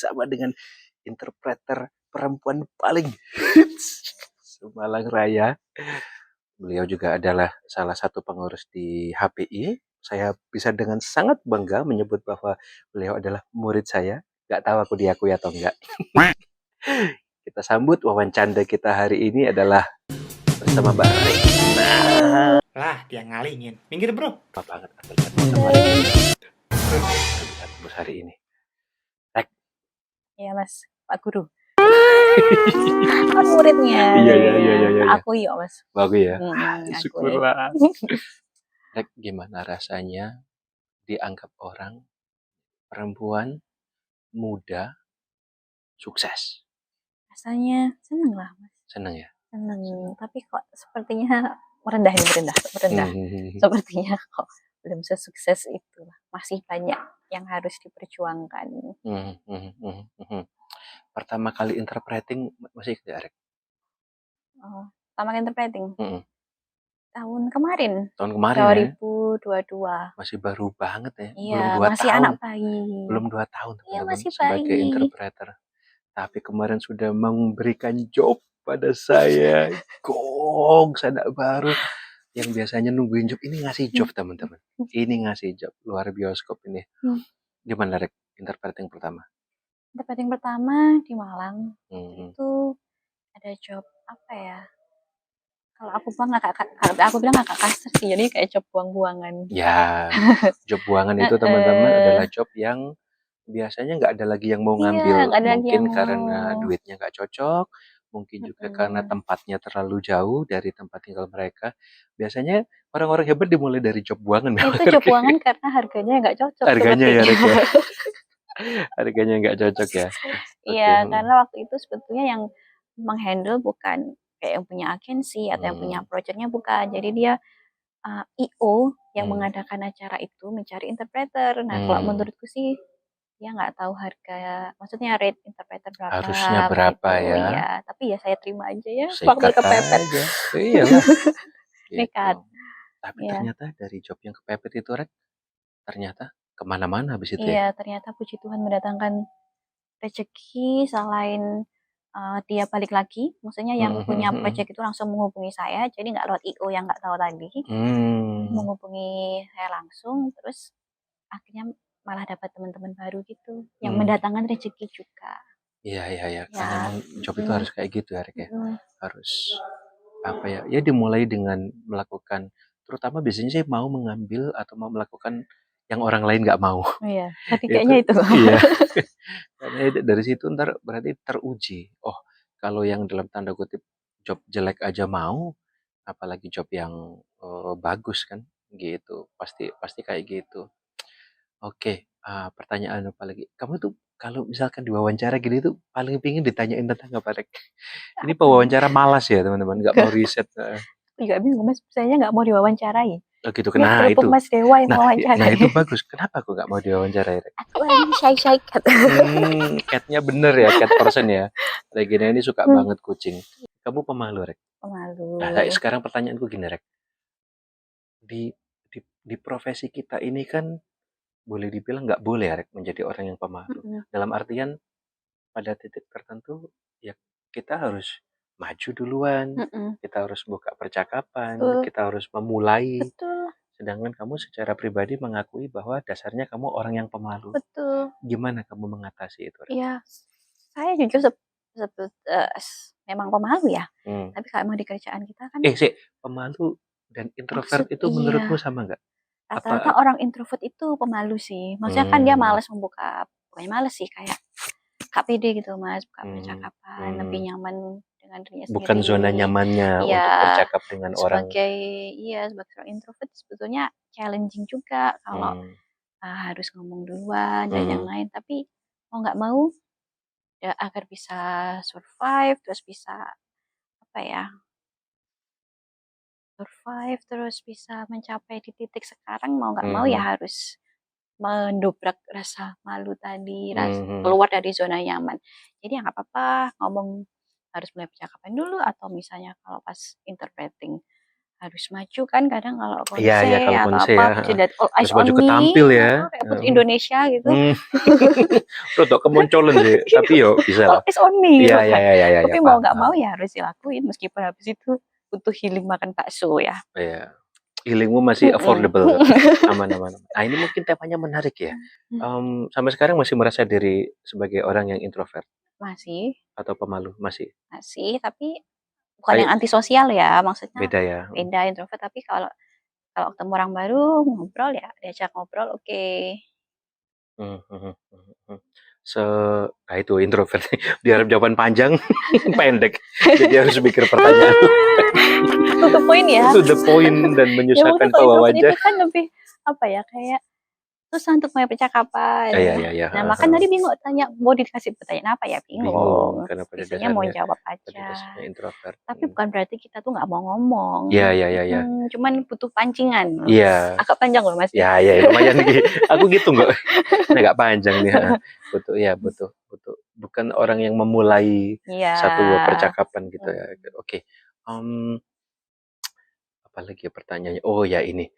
bersama dengan interpreter perempuan paling hits Semalang Raya. Beliau juga adalah salah satu pengurus di HPI. Saya bisa dengan sangat bangga menyebut bahwa beliau adalah murid saya. Gak tahu aku diakui atau enggak. Kita sambut wawancara kita hari ini adalah bersama Mbak Regina. Lah, dia ngalingin. Minggir, bro. Apa banget aku lihat foto lihat bos hari ini. Iya mas, Pak Guru. Kan muridnya. Iya. Aku yuk mas. Bagus ya. Aku Syukurlah. Rek, gimana rasanya dianggap orang perempuan muda sukses? Rasanya seneng lah mas. Seneng ya? Seneng. Tapi kok sepertinya merendah. Sepertinya kok belum sesukses itu lah. Masih banyak yang harus diperjuangkan. Pertama kali interpreting masih tidak, Rek? Pertama kali interpreting? Tahun kemarin 2022. Masih baru banget ya. Iya, belum 2 masih tahun. anak bayi. Belum 2 tahun iya, masih sebagai bayi. interpreter. Tapi kemarin sudah memberikan job pada saya. Gong, anak baru yang biasanya nungguin job ini ngasih job teman-teman. Ini ngasih job luar bioskop ini. Gimana, Rek, interpreting pertama? Interpreting pertama di Malang. Itu ada job apa ya? Kalau aku bilang agak kasar sih, jadi kayak job buang-buangan. Ya, job buangan itu teman-teman adalah job yang biasanya nggak ada lagi yang mau ngambil. Mungkin karena duitnya nggak cocok, mungkin juga karena tempatnya terlalu jauh dari tempat tinggal mereka. Biasanya orang-orang hebat dimulai dari job buangan. Itu job buangan karena harganya nggak cocok. Harganya ya, Rek, ya. Harganya nggak cocok ya. Iya, karena waktu itu sebetulnya yang menghandle bukan kayak yang punya agensi atau yang punya projectnya, bukan. Jadi dia IO yang mengadakan acara itu mencari interpreter. Nah, kalau menurutku sih dia nggak tahu harga, maksudnya rate interpreter berapa. Harusnya berapa gitu, ya? Iya, tapi ya saya terima aja ya. Waktu kepepet. Iya. Nekat. Tapi ternyata dari job yang kepepet itu, Rek, ternyata kemana-mana habis itu. Iya, ternyata puji Tuhan mendatangkan rezeki. Selain dia balik lagi, maksudnya yang punya project itu langsung menghubungi saya, jadi nggak lewat IO yang nggak tahu tadi, menghubungi saya langsung, terus akhirnya malah dapat teman-teman baru gitu, yang mendatangkan rezeki juga. Iya. Karena job itu harus kayak gitu ya, Rek, ya. Harus apa ya dimulai dengan melakukan, terutama biasanya saya mau mengambil atau mau melakukan yang orang lain nggak mau. Iya, tapi kayaknya itu. Iya. Karena dari situ ntar berarti teruji. Oh, kalau yang dalam tanda kutip job jelek aja mau, apalagi job yang bagus kan, gitu. Pasti kayak gitu. Oke, pertanyaan apa lagi? Kamu tuh kalau misalkan diwawancara gini tuh paling pingin ditanyain tentang apa, Rek? Ini pewawancara malas ya teman-teman, nggak mau riset. Aku juga bingung, Mas, saya nggak mau diwawancarai. Oh gitu, nah itu. Mas Dewa yang wawancarai. Nah itu bagus. Kenapa aku nggak mau diwawancarai, Rek? Aku orangnya shy cat. Catnya bener ya, cat person ya. Regina ini suka banget kucing. Kamu pemalu, Rek? Pemalu. Nah, sekarang pertanyaanku gini, Rek. Di profesi kita ini kan boleh dibilang nggak boleh ya, Rek, menjadi orang yang pemalu. Dalam artian pada titik tertentu ya kita harus maju duluan, kita harus buka percakapan, kita harus memulai. Betul. Sedangkan kamu secara pribadi mengakui bahwa dasarnya kamu orang yang pemalu. Betul. Gimana kamu mengatasi itu? Iya, saya jujur memang pemalu ya. Tapi kalau emang di kerjaan kita kan. Pemalu dan introvert itu menurutmu sama nggak? Rata-rata orang introvert itu pemalu sih. Maksudnya kan dia malas membuka, bukannya malas sih, kayak gak pede gitu, Mas, buka percakapan, lebih nyaman dengan dirinya sendiri. Bukan zona nyamannya untuk bercakap dengan orang. Sebagai orang introvert sebetulnya challenging juga kalau harus ngomong duluan dan yang lain. Tapi mau nggak mau ya agar bisa survive, terus bisa mencapai di titik sekarang, mau nggak mau ya harus mendobrak rasa malu tadi, keluar dari zona nyaman. Jadi ya nggak apa-apa ngomong, harus mulai percakapan dulu, atau misalnya kalau pas interpreting harus maju kan kadang kalau Iya, konser kalau atau konser apa, ya, pasti lihat all eyes harus on maju ke me, tampil ya. kayak Putri Indonesia gitu. Rodok kemoncolan sih, tapi yo bisa All lah. eyes on me gitu Iya, kan. Tapi mau paham, nggak mau paham. ya harus dilakuin meskipun habis itu butuh healing makan bakso ya. Iya. Healingmu masih affordable, aman. Ah, ini mungkin temanya menarik ya. Sampai sekarang masih merasa diri sebagai orang yang introvert Masih, atau pemalu? Masih? tapi bukan yang Kayak antisosial ya, maksudnya beda ya? beda introvert, tapi kalau kalau ketemu orang baru ngobrol ya diajak ngobrol oke. Hmm, hmm, hmm, hmm. Nah itu introvert. Diharap jawaban panjang, pendek. Jadi harus mikir pertanyaan. To the point ya. To the point dan Ya menyusahkan mungkin kalau pawa introvert wajah. itu kan lebih apa ya, kayak susah untuk mulai percakapan. Iya. Nah, makan tadi bingung tanya mau dikasih pertanyaan apa ya, Bingung bingung. karena pada Biasanya mau dasarnya jawab aja. introvert. Tapi bukan berarti kita tuh nggak mau ngomong. Iya. Cuman butuh pancingan. Iya. Agak panjang loh Mas. Ya, lumayan nih. Aku gitu nggak, agak panjang nih. Butuh. Bukan orang yang memulai Iya. satu percakapan gitu ya. Oke. Apalagi ya pertanyaannya? Oh ya ini.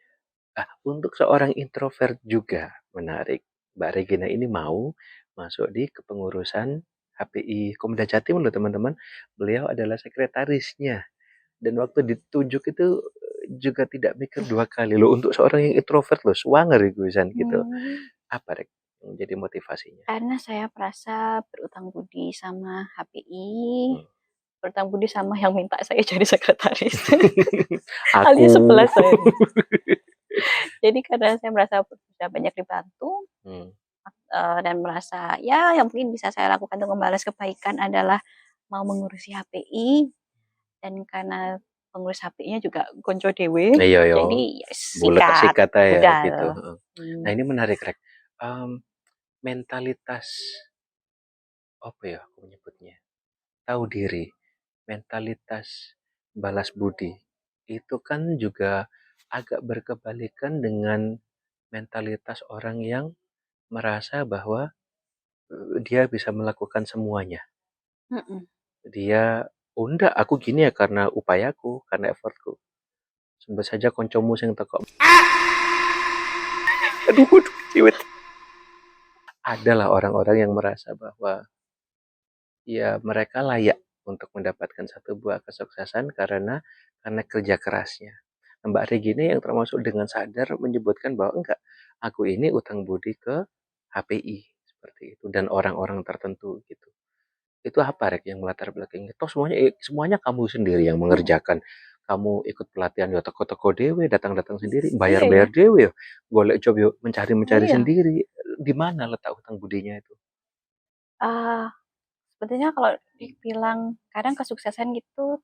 Untuk seorang introvert juga menarik. Mbak Regina ini mau masuk di kepengurusan HPI Komda Jatim loh teman-teman. Beliau adalah sekretarisnya. Dan waktu ditunjuk itu juga tidak mikir dua kali loh. Untuk seorang yang introvert loh, swanger gitu. Apa Rek yang jadi motivasinya? Karena saya merasa berutang budi sama HPI, berutang budi sama yang minta saya jadi sekretaris. Alias Aku. 11 saya. Jadi karena saya merasa sudah banyak dibantu dan merasa ya yang mungkin bisa saya lakukan untuk membalas kebaikan adalah mau mengurusi HPI, dan karena pengurus HPI-nya juga konco dewe, Iya, jadi ya sikat aja budal. gitu. Nah ini menarik Rek. Mentalitas apa ya aku menyebutnya? Tahu diri, mentalitas balas budi itu kan juga agak berkebalikan dengan mentalitas orang yang merasa bahwa dia bisa melakukan semuanya. Dia, oh enggak, aku gini ya karena upayaku, karena effortku. Sebut saja koncomu sing teko. Aduh, ciwet. Adalah orang-orang yang merasa bahwa ya mereka layak untuk mendapatkan satu buah kesuksesan karena kerja kerasnya. Mbak Regina yang termasuk dengan sadar menyebutkan bahwa enggak, aku ini utang budi ke HPI seperti itu dan orang-orang tertentu gitu. Itu apa Rek yang melatar belakangnya? Toh semuanya kamu sendiri yang mengerjakan. Kamu ikut pelatihan ya toko-toko dewe, datang-datang sendiri, bayar-bayar dewe, golek job yuk, mencari-mencari sendiri. Di mana letak utang budinya itu? Sebetulnya kalau dibilang kadang kesuksesan gitu,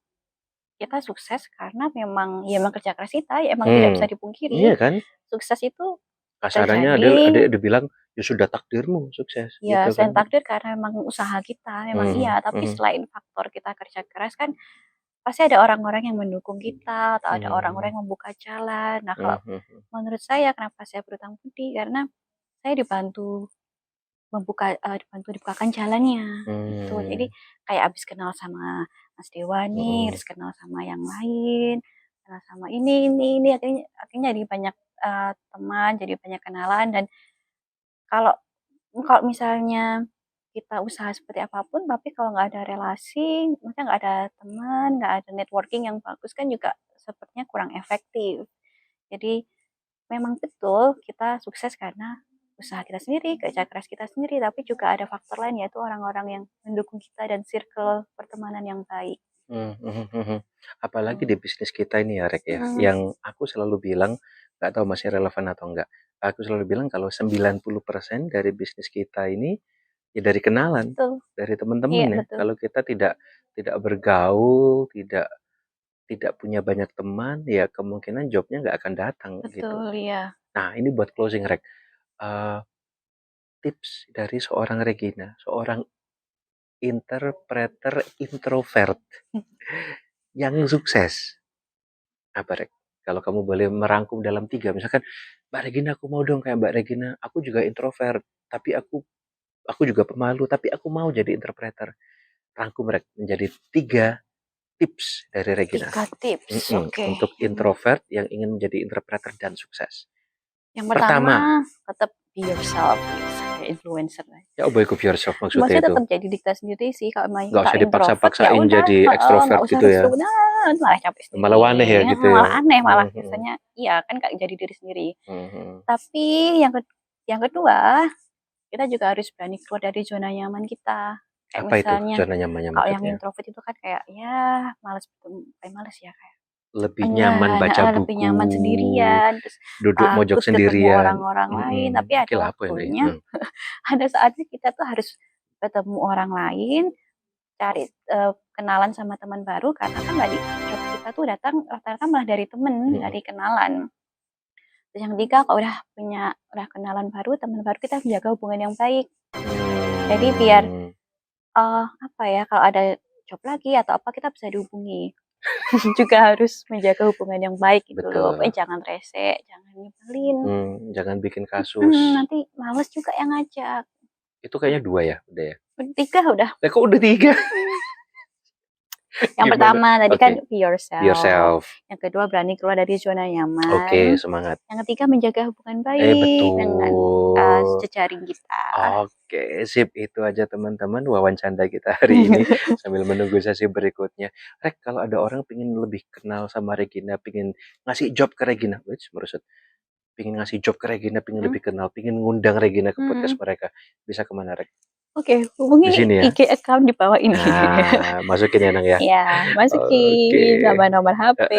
kita sukses karena memang kerja keras kita, ya emang tidak bisa dipungkiri. Iya kan? Sukses itu kasarannya terjadi, ada bilang ya sudah takdirmu sukses ya gitu selain kan. takdir karena memang usaha kita, memang iya. Tapi selain faktor kita kerja keras kan pasti ada orang-orang yang mendukung kita atau ada orang-orang yang membuka jalan. Nah kalau menurut saya kenapa saya berutang budi, karena saya dibantu dibukakan jalannya gitu. Jadi kayak abis kenal sama Mas Dewa nih, terus kenal sama yang lain, kenal sama ini akhirnya jadi banyak teman, jadi banyak kenalan. Dan kalau kalau misalnya kita usaha seperti apapun, tapi kalau nggak ada relasi, maksudnya nggak ada teman, nggak ada networking yang bagus kan juga sepertinya kurang efektif. Jadi memang betul kita sukses karena usaha kita sendiri, kerja keras kita sendiri, tapi juga ada faktor lain yaitu orang-orang yang mendukung kita dan circle pertemanan yang baik. Apalagi di bisnis kita ini ya Rek ya, yang aku selalu bilang, nggak tahu masih relevan atau enggak, aku selalu bilang kalau 90% dari bisnis kita ini ya dari kenalan, dari teman-teman ya. Kalau kita tidak bergaul, tidak punya banyak teman, ya kemungkinan jobnya nggak akan datang gitu. Iya. Nah ini buat closing Rek, tips dari seorang Regina, seorang interpreter introvert yang sukses. Apa Rek? Kalau kamu boleh merangkum dalam 3, misalkan Mbak Regina aku mau dong kayak Mbak Regina, aku juga introvert, tapi aku juga pemalu, tapi aku mau jadi interpreter. Rangkum Rek menjadi 3 tips dari Regina. 3 tips. Oke. Untuk introvert yang ingin menjadi interpreter dan sukses. Yang Pertama, pertama, tetap be yourself, kayak influencer lah. ya be yourself maksudnya Maksudnya itu. tetap jadi diri kita sendiri sih. Kalau emang Nggak kita usah introvert, ya dipaksa-paksain udah, jadi nggak ekstrovert usah gitu ya. malah capek sendiri. Malah aneh ya gitu ya. Malah aneh, malah biasanya, iya kan kayak jadi diri sendiri. Tapi yang kedua, kita juga harus berani keluar dari zona nyaman kita. Kayak Apa itu misalnya, zona nyamannya kalau yang maksudnya? introvert itu kan kayak ya males ya kayak Lebih nyaman baca buku, lebih nyaman sendirian, terus duduk mojok takut ketemu sendirian. orang-orang lain. Tapi ada Oke lah, apa ini? waktunya, ada saatnya kita tuh harus ketemu orang lain, cari kenalan sama teman baru, karena kan tadi job kita tuh datang rata-rata malah dari temen, dari kenalan. Terus yang ketiga, kalau udah kenalan baru, teman baru, kita menjaga hubungan yang baik. Jadi biar apa ya, kalau ada job lagi atau apa kita bisa dihubungi. Juga harus menjaga hubungan yang baik gitu loh. Pokoknya jangan rese, jangan nyebelin. Jangan bikin kasus. Nanti males juga yang ngajak. Itu kayaknya 2 ya, udah ya. 3 udah. Kok udah 3? Yang pertama tadi kan be yourself. Be yourself. Yang kedua berani keluar dari zona nyaman. Oke, semangat. Yang ketiga menjaga hubungan baik dengan jejaring kita. Oke, sip. Itu aja teman-teman wawancara kita hari ini sambil menunggu sesi berikutnya. Rek, kalau ada orang pengen lebih kenal sama Regina, pengen ngasih job ke Regina, merusut. Pengen ngasih job ke Regina, pengen lebih kenal, pengen ngundang Regina ke podcast mereka, bisa kemana, Rek? Oke, hubungi ya? IG account di bawah ini. Nah, masukin ya, Nang ya? Iya, masukin sama nomor HP.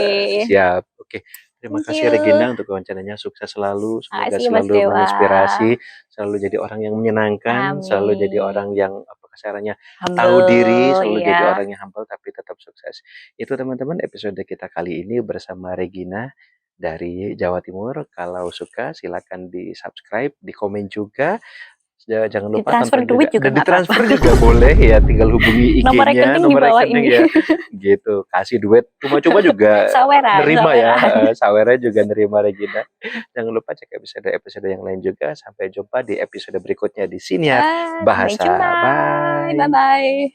Siap, oke. Terima kasih Regina untuk wawancaranya, sukses selalu, semoga selalu menginspirasi, selalu jadi orang yang menyenangkan, selalu jadi orang yang kasarannya tahu diri, selalu jadi orang yang humble tapi tetap sukses. Itu teman-teman episode kita kali ini bersama Regina dari Jawa Timur. Kalau suka silakan di-subscribe, di-komen juga. Jangan lupa transfer duit juga ditransfer juga boleh ya, tinggal hubungi IG-nya, nomor rekening ya. Gitu, kasih duit, coba juga nerima ya. Saweran juga nerima Regina. Jangan lupa cek episode yang lain juga. Sampai jumpa di episode berikutnya di Siniar Bahasa. Bye bye.